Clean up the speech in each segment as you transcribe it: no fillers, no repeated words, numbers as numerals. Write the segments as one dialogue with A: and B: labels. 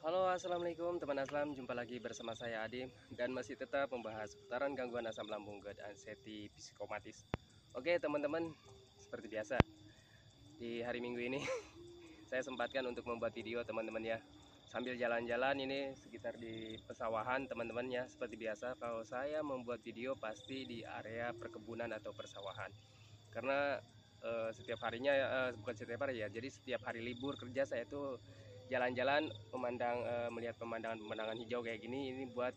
A: Halo, assalamualaikum teman Aslam. Jumpa lagi bersama saya Adim dan masih tetap membahas seputaran gangguan asam lambung, GERD, anxiety, psikomatis. Oke teman-teman, seperti biasa di hari Minggu ini saya sempatkan untuk membuat video teman-teman ya, sambil jalan-jalan ini sekitar di pesawahan teman-teman ya. Seperti biasa kalau saya membuat video pasti di area perkebunan atau persawahan, karena setiap harinya bukan setiap hari ya, jadi setiap hari libur kerja saya tuh jalan-jalan melihat pemandangan hijau kayak gini. Ini buat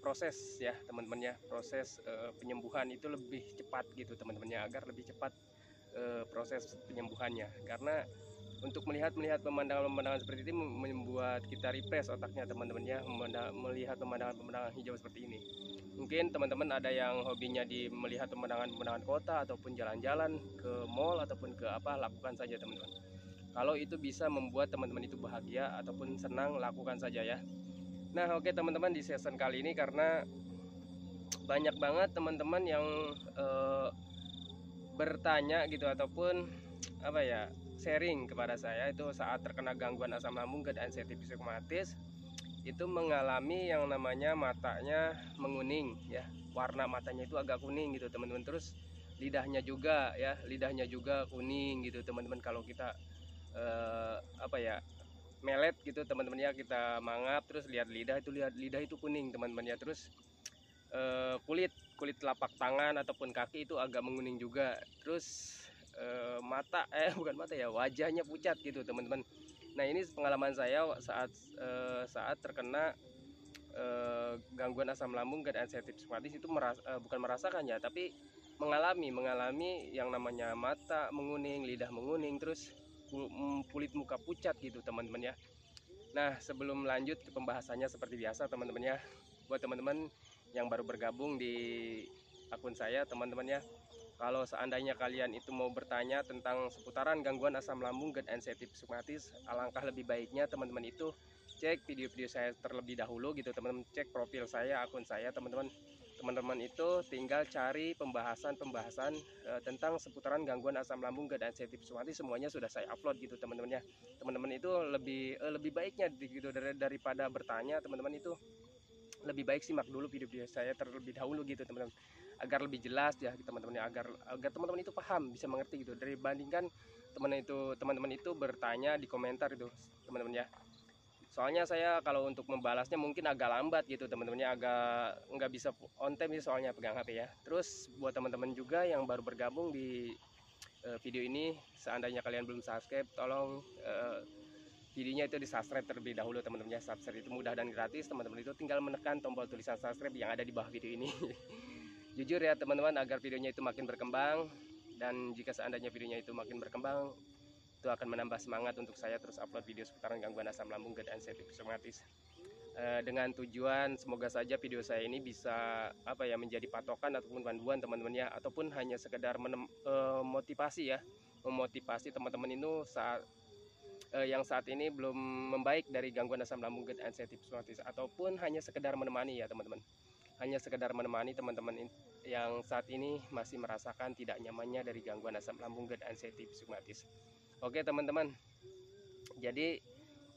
A: proses ya teman-teman ya, proses penyembuhan itu lebih cepat gitu teman-teman ya, agar lebih cepat proses penyembuhannya. Karena untuk melihat pemandangan seperti ini membuat kita refresh otaknya teman-teman ya, melihat pemandangan hijau seperti ini. Mungkin teman-teman ada yang hobinya di melihat pemandangan kota ataupun jalan-jalan ke mall ataupun ke apa, lakukan saja teman-teman. Kalau itu bisa membuat teman-teman itu bahagia ataupun senang, lakukan saja ya. Nah oke teman-teman, di season kali ini karena banyak banget teman-teman yang bertanya gitu ataupun apa ya, sharing kepada saya itu saat terkena gangguan asam lambung, GERD, anxiety, psikomatis, itu mengalami yang namanya matanya menguning ya, warna matanya itu agak kuning gitu teman-teman. Terus lidahnya juga ya, lidahnya juga kuning gitu teman-teman. Kalau kita apa ya, melet gitu teman-teman ya, kita mangap terus lihat lidah itu kuning teman-teman ya. Terus kulit telapak tangan ataupun kaki itu agak menguning juga. Terus mata bukan mata ya, wajahnya pucat gitu teman-teman. Nah ini pengalaman saya saat terkena gangguan asam lambung, GERD, anxiety, psikomatis itu bukan merasakan ya, tapi mengalami yang namanya mata menguning, lidah menguning, terus kulit muka pucat gitu teman-teman ya. Nah sebelum lanjut ke pembahasannya, seperti biasa teman-teman ya, buat teman-teman yang baru bergabung di akun saya teman-teman ya, kalau seandainya kalian itu mau bertanya tentang seputaran gangguan asam lambung, GERD, anxiety, psikomatis, alangkah lebih baiknya teman-teman itu cek video-video saya terlebih dahulu gitu teman-teman. Cek profil saya, akun saya teman-teman. Teman-teman itu tinggal cari pembahasan tentang seputaran gangguan asam lambung, GERD, anxiety, psikomatis, semuanya sudah saya upload gitu teman-teman ya. Teman-teman itu lebih baiknya gitu daripada bertanya, teman-teman itu lebih baik simak dulu video-video saya terlebih dahulu gitu teman-teman, agar lebih jelas ya teman-teman ya, agar teman-teman itu paham, bisa mengerti gitu, dari bandingkan teman-teman itu bertanya di komentar itu teman-teman ya. Soalnya saya kalau untuk membalasnya mungkin agak lambat gitu teman-teman ya, agak nggak bisa on time sih soalnya pegang HP ya. Terus buat teman-teman juga yang baru bergabung di video ini, seandainya kalian belum subscribe, tolong videonya itu di subscribe terlebih dahulu teman-teman ya. Subscribe itu mudah dan gratis, teman-teman itu tinggal menekan tombol tulisan subscribe yang ada di bawah video ini. Jujur ya teman-teman, agar videonya itu makin berkembang, dan jika seandainya videonya itu makin berkembang, itu akan menambah semangat untuk saya terus upload video seputaran gangguan asam lambung, GERD, anxiety, psikomatis, dengan tujuan semoga saja video saya ini bisa apa ya, menjadi patokan ataupun panduan teman-teman ya, ataupun hanya sekedar motivasi ya, memotivasi teman-teman itu yang saat ini belum membaik dari gangguan asam lambung, GERD, anxiety, psikomatis, ataupun hanya sekedar menemani ya teman-teman, hanya sekedar menemani teman-teman yang saat ini masih merasakan tidak nyamannya dari gangguan asam lambung, GERD, anxiety, psikomatis. Oke teman-teman, jadi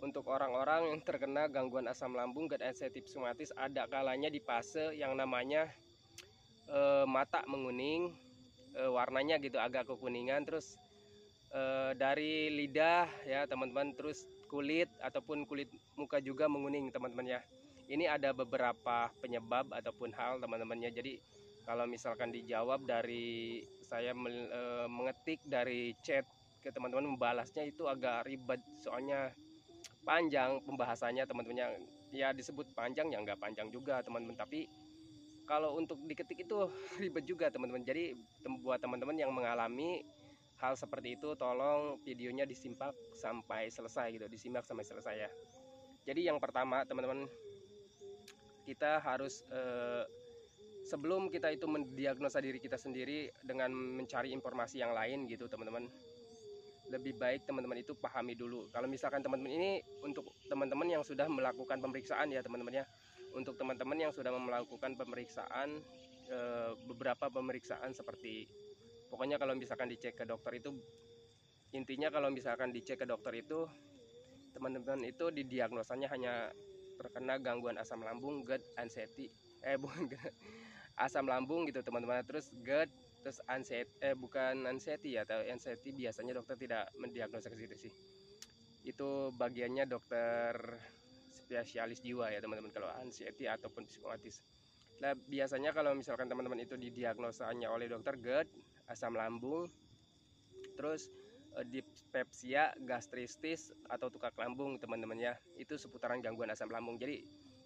A: untuk orang-orang yang terkena gangguan asam lambung, GERD, anxiety, psikomatis, ada kalanya di fase yang namanya mata menguning, warnanya gitu agak kekuningan. Terus dari lidah ya teman-teman, terus kulit ataupun kulit muka juga menguning teman-teman ya. Ini ada beberapa penyebab ataupun hal teman-temannya. Jadi kalau misalkan dijawab dari saya mengetik dari chat ke teman-teman, membalasnya itu agak ribet, soalnya panjang pembahasannya teman-temannya. Ya disebut panjang ya nggak panjang juga teman-teman, tapi kalau untuk diketik itu ribet juga teman-teman. Jadi buat teman-teman yang mengalami hal seperti itu, tolong videonya disimak sampai selesai gitu, disimak sampai selesai ya. Jadi yang pertama teman-teman, kita harus sebelum kita itu mendiagnosa diri kita sendiri dengan mencari informasi yang lain gitu teman-teman, lebih baik teman-teman itu pahami dulu. Kalau misalkan teman-teman ini, untuk teman-teman yang sudah melakukan pemeriksaan ya teman-teman ya, untuk teman-teman yang sudah melakukan pemeriksaan, beberapa pemeriksaan seperti, pokoknya kalau misalkan dicek ke dokter itu, intinya kalau misalkan dicek ke dokter itu teman-teman itu didiagnosanya hanya terkena gangguan asam lambung, GERD, anxiety, bukan asam lambung gitu teman-teman. Terus GERD, terus anxiety, bukan anxiety ya, atau anxiety biasanya dokter tidak mendiagnosa ke situ sih. Itu bagiannya dokter spesialis jiwa ya teman-teman, kalau anxiety ataupun psikomatis. Nah, biasanya kalau misalkan teman-teman itu didiagnosanya oleh dokter GERD, asam lambung, terus dispepsia, gastristis atau tukak lambung teman-teman ya. Itu seputaran gangguan asam lambung. Jadi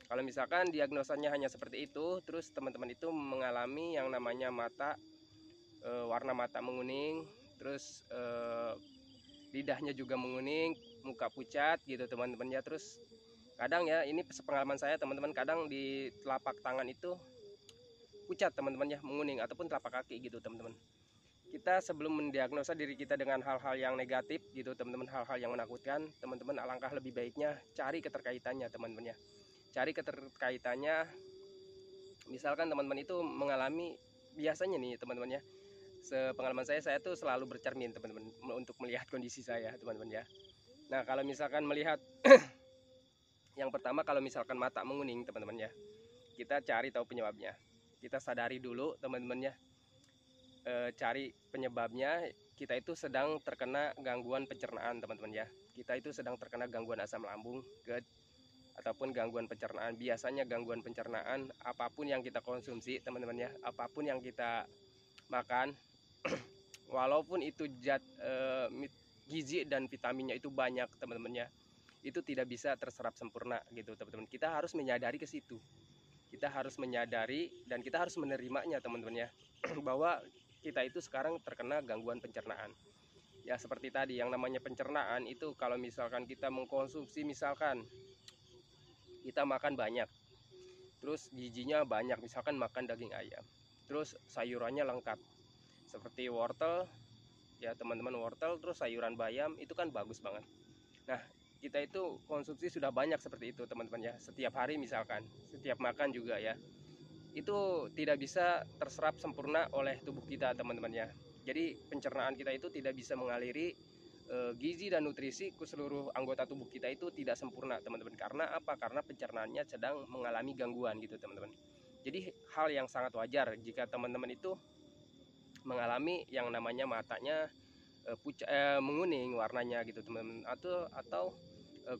A: kalau misalkan diagnosanya hanya seperti itu, terus teman-teman itu mengalami yang namanya mata, warna mata menguning, terus lidahnya juga menguning, muka pucat gitu teman-teman ya. Terus kadang ya, ini sepengalaman saya teman-teman, kadang di telapak tangan itu pucat teman-teman ya, menguning, ataupun telapak kaki gitu teman-teman. Kita sebelum mendiagnosa diri kita dengan hal-hal yang negatif gitu teman-teman, hal-hal yang menakutkan, teman-teman alangkah lebih baiknya cari keterkaitannya teman-teman ya. Cari keterkaitannya, misalkan teman-teman itu mengalami, biasanya nih teman-teman ya, sepengalaman saya tuh selalu bercermin teman-teman untuk melihat kondisi saya teman-teman ya. Nah, kalau misalkan melihat yang pertama, kalau misalkan mata menguning teman-teman ya, kita cari tahu penyebabnya. Kita sadari dulu teman-teman ya, cari penyebabnya. Kita itu sedang terkena gangguan pencernaan teman-teman ya. Kita itu sedang terkena gangguan asam lambung, GERD, ataupun gangguan pencernaan. Biasanya gangguan pencernaan, apapun yang kita konsumsi teman-teman ya, apapun yang kita makan, walaupun itu gizi dan vitaminnya itu banyak teman-teman ya, itu tidak bisa terserap sempurna gitu teman-teman. Kita harus menyadari ke situ. Kita harus menyadari dan kita harus menerimanya teman-teman ya, bahwa kita itu sekarang terkena gangguan pencernaan. Ya seperti tadi, yang namanya pencernaan itu kalau misalkan kita mengkonsumsi, misalkan kita makan banyak, terus gizinya banyak, misalkan makan daging ayam, terus sayurannya lengkap seperti wortel ya teman-teman, wortel terus sayuran bayam, itu kan bagus banget. Nah, kita itu konsumsi sudah banyak seperti itu teman-teman ya, setiap hari misalkan, setiap makan juga ya, itu tidak bisa terserap sempurna oleh tubuh kita teman-teman ya. Jadi pencernaan kita itu tidak bisa mengaliri gizi dan nutrisi ke seluruh anggota tubuh kita, itu tidak sempurna teman-teman. Karena apa? Karena pencernaannya sedang mengalami gangguan gitu teman-teman. Jadi hal yang sangat wajar jika teman-teman itu mengalami yang namanya matanya menguning warnanya gitu teman-teman, atau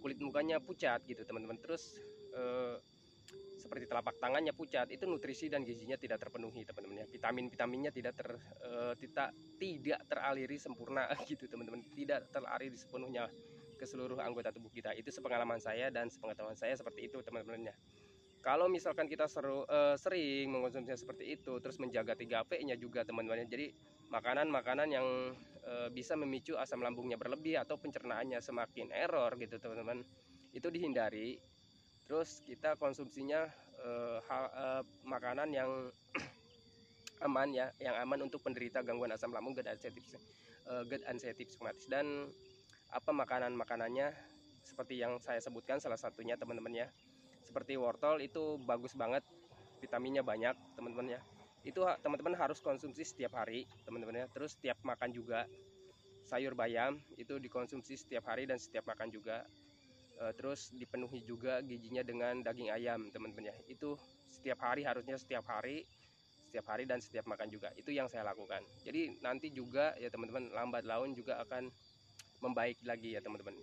A: kulit mukanya pucat gitu teman-teman. Terus seperti telapak tangannya pucat, itu nutrisi dan gizinya tidak terpenuhi teman-teman ya. Vitaminnya tidak teraliri sempurna gitu teman-teman, tidak teraliri sepenuhnya ke seluruh anggota tubuh kita. Itu sepengalaman saya dan sepengetahuan saya seperti itu teman-teman ya. Kalau misalkan kita sering mengonsumsi seperti itu, terus menjaga 3P-nya juga teman-teman ya. Jadi makanan-makanan yang bisa memicu asam lambungnya berlebih atau pencernaannya semakin error gitu teman-teman, itu dihindari. Terus kita konsumsinya makanan yang aman ya, yang aman untuk penderita gangguan asam lambung, GERD, anxiety, psikomatis. Dan apa makanan-makanannya, seperti yang saya sebutkan salah satunya teman-teman ya, seperti wortel itu bagus banget, vitaminnya banyak teman-teman ya. Itu teman-teman harus konsumsi setiap hari teman-teman ya. Terus setiap makan juga. Sayur bayam itu dikonsumsi setiap hari dan setiap makan juga. Terus dipenuhi juga gizinya dengan daging ayam teman-teman ya. Itu setiap hari, harusnya setiap hari dan setiap makan juga. Itu yang saya lakukan. Jadi nanti juga ya teman-teman, lambat laun juga akan membaik lagi ya teman-teman.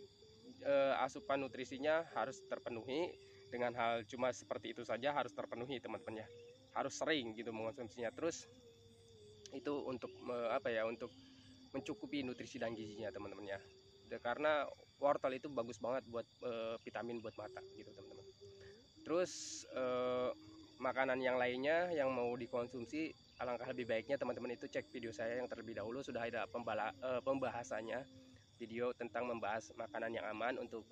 A: Asupan nutrisinya harus terpenuhi, dengan hal cuma seperti itu saja harus terpenuhi teman-teman ya. Harus sering gitu mengonsumsinya. Terus itu untuk untuk mencukupi nutrisi dan gizinya teman-teman ya. Karena wortel itu bagus banget buat vitamin buat mata gitu teman-teman. Terus makanan yang lainnya yang mau dikonsumsi, alangkah lebih baiknya teman-teman itu cek video saya yang terlebih dahulu, sudah ada pembahasannya, video tentang membahas makanan yang aman untuk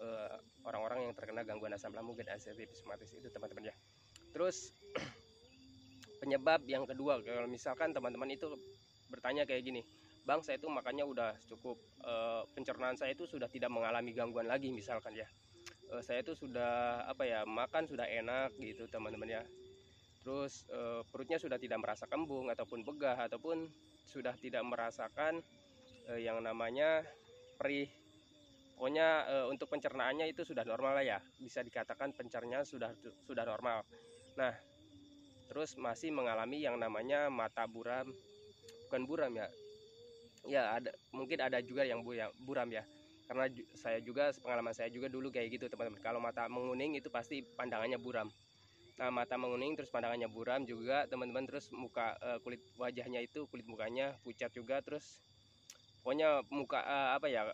A: orang-orang yang terkena gangguan asam lambung, GERD, anxiety, psikomatis itu teman-teman ya. Terus penyebab yang kedua, kalau misalkan teman-teman itu bertanya kayak gini, Bang, saya itu makannya udah cukup, pencernaan saya itu sudah tidak mengalami gangguan lagi misalkan ya, saya itu sudah makan sudah enak gitu teman-teman ya. Terus perutnya sudah tidak merasa kembung ataupun begah, ataupun sudah tidak merasakan yang namanya perih pokoknya untuk pencernaannya itu sudah normal lah ya, bisa dikatakan pencernaan sudah normal. Nah, terus masih mengalami yang namanya mata buram, bukan buram ya, ya ada, mungkin ada juga yang buram ya, karena saya juga, pengalaman saya juga dulu kayak gitu teman-teman. Kalau mata menguning itu pasti pandangannya buram. Nah, mata menguning terus pandangannya buram juga teman-teman, terus muka kulit wajahnya itu, kulit mukanya pucat juga, terus pokoknya muka apa ya,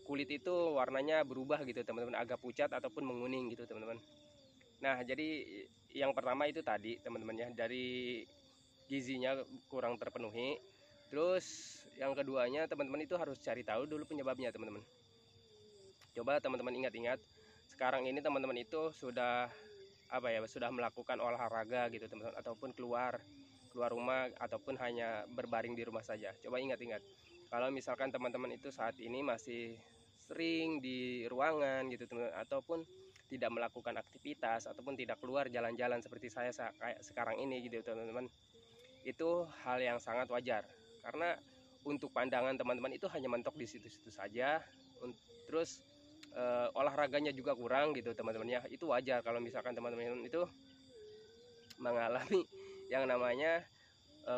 A: kulit itu warnanya berubah gitu teman-teman, agak pucat ataupun menguning gitu teman-teman. Nah, jadi yang pertama itu tadi teman-teman ya, dari gizinya kurang terpenuhi. Terus yang keduanya teman-teman itu harus cari tahu dulu penyebabnya teman-teman. Coba teman-teman ingat-ingat, sekarang ini teman-teman itu sudah apa ya, sudah melakukan olahraga gitu teman-teman, ataupun keluar rumah, ataupun hanya berbaring di rumah saja. Coba ingat-ingat, kalau misalkan teman-teman itu saat ini masih sering di ruangan gitu teman-teman, ataupun tidak melakukan aktivitas, ataupun tidak keluar jalan-jalan seperti saya kayak sekarang ini gitu teman-teman, itu hal yang sangat wajar. Karena untuk pandangan teman-teman itu hanya mentok di situ-situ saja, terus olahraganya juga kurang gitu teman-teman ya. Itu wajar kalau misalkan teman-teman itu mengalami yang namanya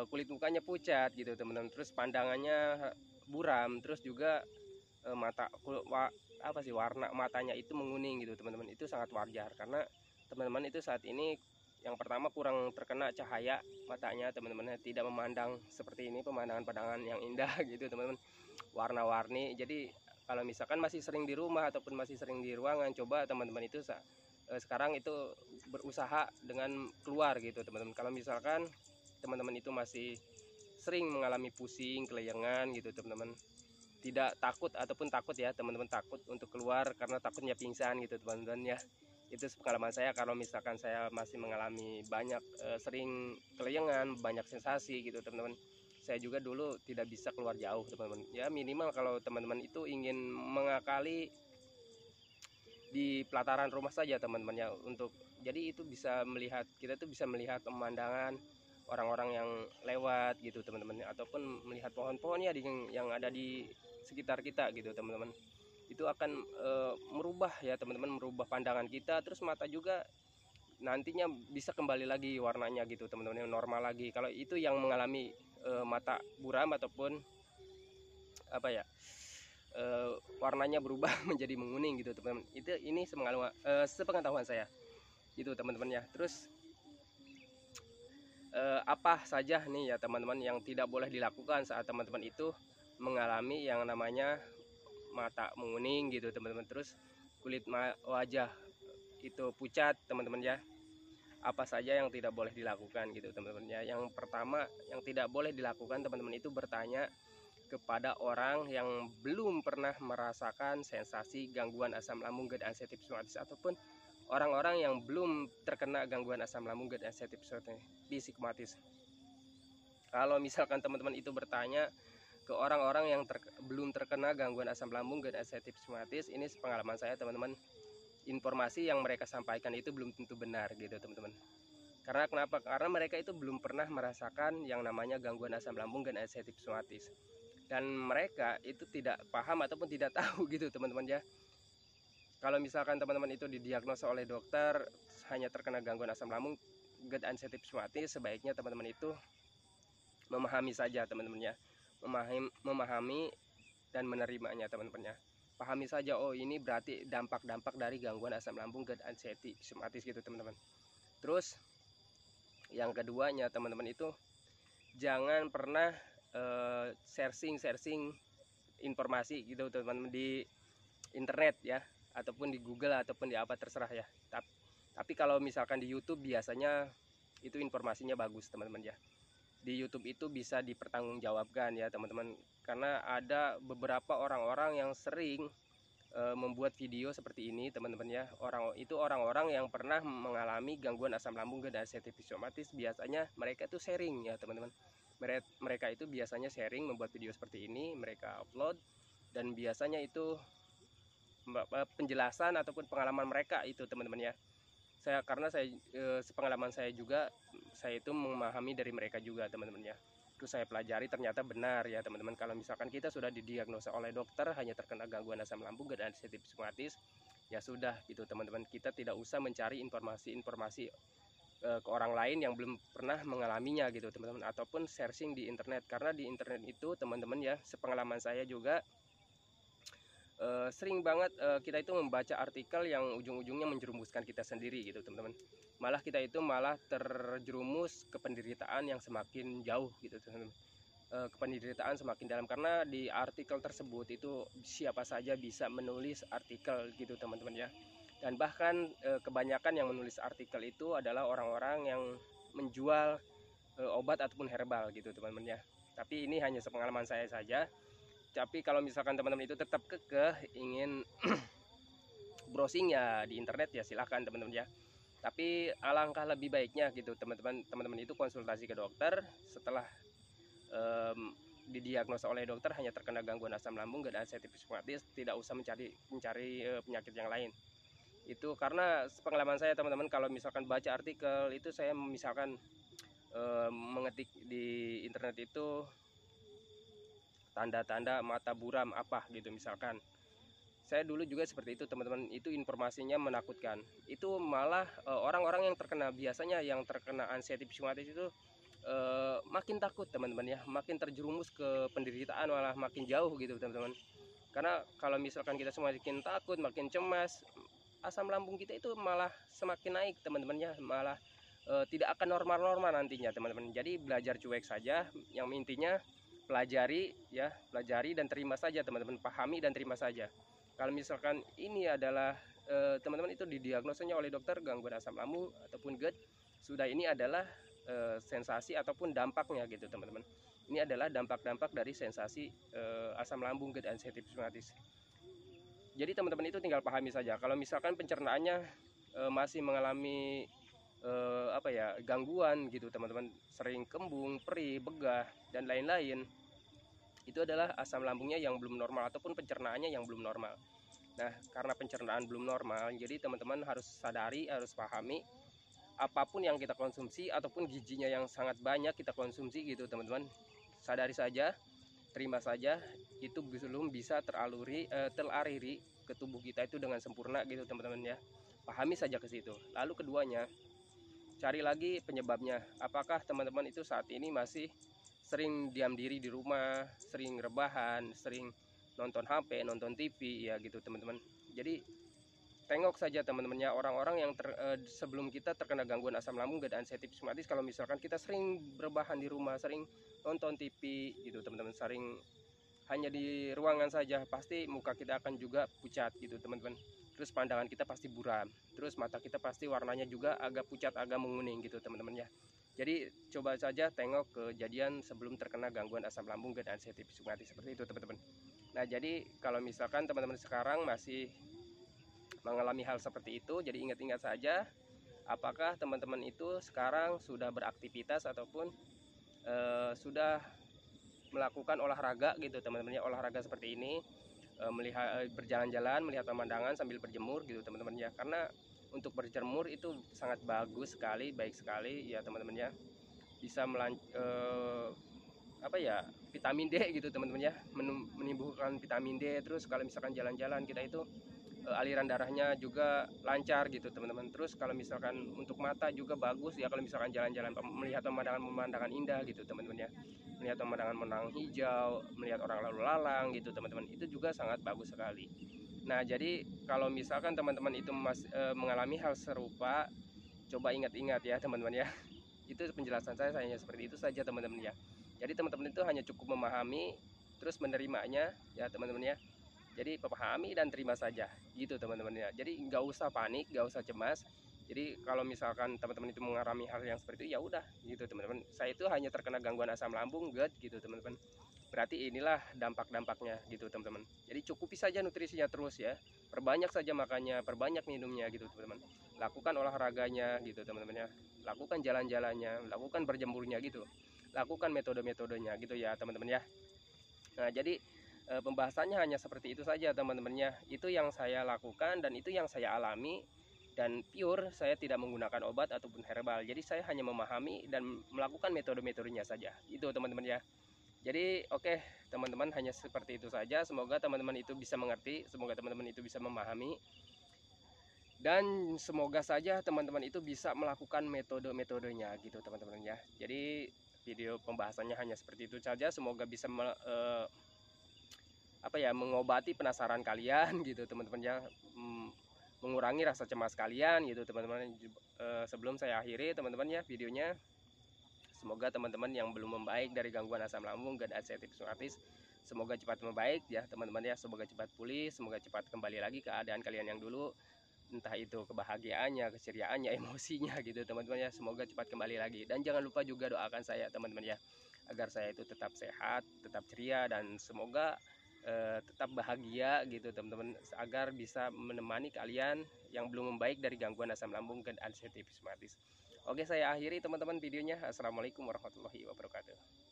A: kulit mukanya pucat gitu teman-teman, terus pandangannya buram, terus juga apa sih, warna matanya itu menguning gitu teman-teman. Itu sangat wajar karena teman-teman itu saat ini yang pertama kurang terkena cahaya matanya teman-teman, tidak memandang seperti ini, pemandangan-pandangan yang indah gitu teman-teman, warna-warni. Jadi kalau misalkan masih sering di rumah ataupun masih sering di ruangan, coba teman-teman itu sekarang itu berusaha dengan keluar gitu teman-teman. Kalau misalkan teman-teman itu masih sering mengalami pusing, kelayangan gitu teman-teman, tidak takut ataupun takut ya teman-teman, takut untuk keluar karena takutnya pingsan gitu teman-teman ya. Itu pengalaman saya, kalau misalkan saya masih mengalami banyak sering kelayangan, banyak sensasi gitu teman-teman. Saya juga dulu tidak bisa keluar jauh teman-teman ya, minimal kalau teman-teman itu ingin mengakali di pelataran rumah saja teman-teman ya. Untuk jadi itu bisa melihat, kita tuh bisa melihat pemandangan orang-orang yang lewat gitu teman-teman, ataupun melihat pohon-pohon ya yang ada di sekitar kita gitu teman-teman. Itu akan merubah ya teman-teman, merubah pandangan kita, terus mata juga nantinya bisa kembali lagi warnanya gitu teman-teman, yang normal lagi. Kalau itu yang mengalami mata buram ataupun apa ya, warnanya berubah menjadi menguning gitu teman-teman, ini sepengetahuan saya gitu teman-teman ya. Terus apa saja nih ya teman-teman yang tidak boleh dilakukan saat teman-teman itu mengalami yang namanya mata menguning gitu teman-teman, terus kulit wajah itu pucat teman-teman ya. Apa saja yang tidak boleh dilakukan gitu teman-teman ya. Yang pertama yang tidak boleh dilakukan teman-teman itu bertanya kepada orang yang belum pernah merasakan sensasi gangguan asam lambung GERD ansetic psoriasis, ataupun orang-orang yang belum terkena gangguan asam lambung GERD ansetic psoriasis. Kalau misalkan teman-teman itu bertanya ke orang-orang yang belum terkena gangguan asam lambung GERD ansetic psoriasis, ini pengalaman saya teman-teman, informasi yang mereka sampaikan itu belum tentu benar gitu teman-teman. Karena kenapa? Karena mereka itu belum pernah merasakan yang namanya gangguan asam lambung GERD ansetic psoriasis, dan mereka itu tidak paham ataupun tidak tahu gitu teman-teman ya. Kalau misalkan teman-teman itu didiagnosa oleh dokter hanya terkena gangguan asam lambung GERD ansetic psoriasis, sebaiknya teman-teman itu memahami saja teman-teman ya, memahami dan menerimanya teman-teman ya. Pahami saja, oh ini berarti dampak-dampak dari gangguan asam lambung GERD ansetic psoriasis gitu teman-teman. Terus yang keduanya teman-teman itu jangan pernah sharing informasi gitu teman-teman di internet ya, ataupun di Google ataupun di apa terserah ya. Tapi kalau misalkan di YouTube biasanya itu informasinya bagus teman-teman ya. Di YouTube itu bisa dipertanggungjawabkan ya teman-teman, karena ada beberapa orang-orang yang sering membuat video seperti ini teman-teman ya. Orang-orang yang pernah mengalami gangguan asam lambung GERD ansetic psoriasis, biasanya mereka itu sharing ya teman-teman. Mereka itu biasanya sharing, membuat video seperti ini, mereka upload, dan biasanya itu penjelasan ataupun pengalaman mereka itu teman-teman ya. Karena saya sepengalaman saya juga, saya itu memahami dari mereka juga teman-teman ya. Terus saya pelajari, ternyata benar ya teman-teman, kalau misalkan kita sudah didiagnosa oleh dokter hanya terkena gangguan asam lambung dan sensitif psikomatis, ya sudah gitu teman-teman, kita tidak usah mencari informasi-informasi ke orang lain yang belum pernah mengalaminya gitu teman-teman, ataupun searching di internet. Karena di internet itu teman-teman ya, sepengalaman saya juga sering banget kita itu membaca artikel yang ujung-ujungnya menjerumuskan kita sendiri gitu teman-teman. Malah kita itu malah terjerumus ke penderitaan yang semakin jauh gitu teman-teman, ke penderitaan semakin dalam, karena di artikel tersebut itu siapa saja bisa menulis artikel gitu teman-teman ya. Dan bahkan kebanyakan yang menulis artikel itu adalah orang-orang yang menjual obat ataupun herbal gitu teman-teman ya. Tapi ini hanya sepengalaman saya saja. Tapi kalau misalkan teman-teman itu tetap kekeh ingin browsing ya di internet, ya silahkan teman-teman ya. Tapi alangkah lebih baiknya gitu teman-teman itu konsultasi ke dokter. Setelah didiagnosa oleh dokter hanya terkena gangguan asam lambung dan sensitif psikomatis, tidak usah mencari penyakit yang lain. Itu karena pengalaman saya teman-teman, kalau misalkan baca artikel itu, saya misalkan mengetik di internet itu tanda-tanda mata buram apa gitu misalkan. Saya dulu juga seperti itu teman-teman, itu informasinya menakutkan. Itu malah orang-orang yang terkena, biasanya yang terkena anxiety psikomatis itu makin takut teman-teman ya, makin terjerumus ke penderitaan, malah makin jauh gitu teman-teman. Karena kalau misalkan kita semakin takut, makin cemas, asam lambung kita itu malah semakin naik teman-teman ya, malah tidak akan normal-normal nantinya teman-teman. Jadi belajar cuek saja, yang intinya pelajari ya, pelajari dan terima saja teman-teman, pahami dan terima saja. Kalau misalkan ini adalah teman-teman itu didiagnosanya oleh dokter gangguan asam lambung ataupun GERD, sudah ini adalah sensasi ataupun dampaknya gitu teman-teman. Ini adalah dampak-dampak dari sensasi asam lambung GERD dan sensitif psikomatis. Jadi teman-teman itu tinggal pahami saja. Kalau misalkan pencernaannya masih mengalami gangguan gitu teman-teman, sering kembung, perih, begah dan lain-lain, itu adalah asam lambungnya yang belum normal ataupun pencernaannya yang belum normal. Nah, karena pencernaan belum normal, jadi teman-teman harus sadari, harus pahami, apapun yang kita konsumsi ataupun gizinya yang sangat banyak kita konsumsi gitu teman-teman, sadari saja, terima saja, itu belum bisa teraliri ke tubuh kita itu dengan sempurna gitu teman-teman ya. Pahami saja ke situ. Lalu keduanya, cari lagi penyebabnya. Apakah teman-teman itu saat ini masih sering diam diri di rumah, sering rebahan, sering nonton HP, nonton TV ya gitu teman-teman. Jadi tengok saja teman-temannya, orang-orang yang sebelum kita terkena gangguan asam lambung dan sensitif psikomatis, kalau misalkan kita sering berbahan di rumah, sering nonton TV gitu teman-teman, sering hanya di ruangan saja, pasti muka kita akan juga pucat gitu teman-teman. Terus pandangan kita pasti buram, terus mata kita pasti warnanya juga agak pucat, agak menguning gitu teman-teman ya. Jadi coba saja tengok kejadian sebelum terkena gangguan asam lambung dan sensitif psikomatis, seperti itu teman-teman. Nah, jadi kalau misalkan teman-teman sekarang masih mengalami hal seperti itu, jadi ingat-ingat saja, apakah teman-teman itu sekarang sudah beraktivitas ataupun sudah melakukan olahraga gitu teman-teman ya. Olahraga seperti ini, melihat berjalan-jalan, melihat pemandangan sambil berjemur gitu teman-teman ya. Karena untuk berjemur itu sangat bagus sekali, baik sekali ya teman-teman ya. Bisa vitamin D gitu teman-teman ya, menimbulkan vitamin D. Terus kalau misalkan jalan-jalan kita itu aliran darahnya juga lancar gitu teman-teman. Terus kalau misalkan untuk mata juga bagus ya, kalau misalkan jalan-jalan melihat pemandangan indah gitu teman-teman ya, melihat pemandangan hijau, melihat orang lalu lalang gitu teman-teman, itu juga sangat bagus sekali. Nah, jadi kalau misalkan teman-teman itu mengalami hal serupa, coba ingat-ingat ya teman-teman ya. Itu penjelasan saya hanya seperti itu saja teman-teman ya. Jadi teman-teman itu hanya cukup memahami terus menerimanya ya teman-teman ya. Jadi pahami dan terima saja gitu teman-teman ya. Jadi nggak usah panik, nggak usah cemas. Jadi kalau misalkan teman-teman itu mengalami hal yang seperti itu, ya udah gitu teman-teman. Saya itu hanya terkena gangguan asam lambung, GERD gitu teman-teman. Berarti inilah dampak-dampaknya gitu teman-teman. Jadi cukupi saja nutrisinya terus ya. Perbanyak saja makannya, perbanyak minumnya gitu teman-teman. Lakukan olahraganya gitu teman-teman ya. Lakukan jalan-jalannya, lakukan berjemurnya gitu. Lakukan metode-metodenya gitu ya teman-teman ya. Nah, jadi pembahasannya hanya seperti itu saja teman-temannya. Itu yang saya lakukan dan itu yang saya alami dan pure, saya tidak menggunakan obat ataupun herbal. Jadi saya hanya memahami dan melakukan metode-metodenya saja. Itu teman-teman ya. Jadi oke, teman-teman, hanya seperti itu saja. Semoga teman-teman itu bisa mengerti, semoga teman-teman itu bisa memahami, dan semoga saja teman-teman itu bisa melakukan metode-metodenya gitu teman-teman ya. Jadi video pembahasannya hanya seperti itu saja. Semoga bisa mengobati penasaran kalian gitu teman-teman ya, mengurangi rasa cemas kalian gitu teman-teman. Sebelum saya akhiri teman-teman ya videonya, semoga teman-teman yang belum membaik dari gangguan asam lambung dan ulcerative colitis semoga cepat membaik ya teman-teman ya. Semoga cepat pulih, semoga cepat kembali lagi keadaan kalian yang dulu, entah itu kebahagiaannya, keceriaannya, emosinya gitu teman-teman ya. Semoga cepat kembali lagi, dan jangan lupa juga doakan saya teman-teman ya, agar saya itu tetap sehat, tetap ceria, dan semoga tetap bahagia gitu teman-teman, agar bisa menemani kalian yang belum membaik dari gangguan asam lambung dan ulcerative colitis. Oke, saya akhiri teman-teman videonya. Assalamualaikum warahmatullahi wabarakatuh.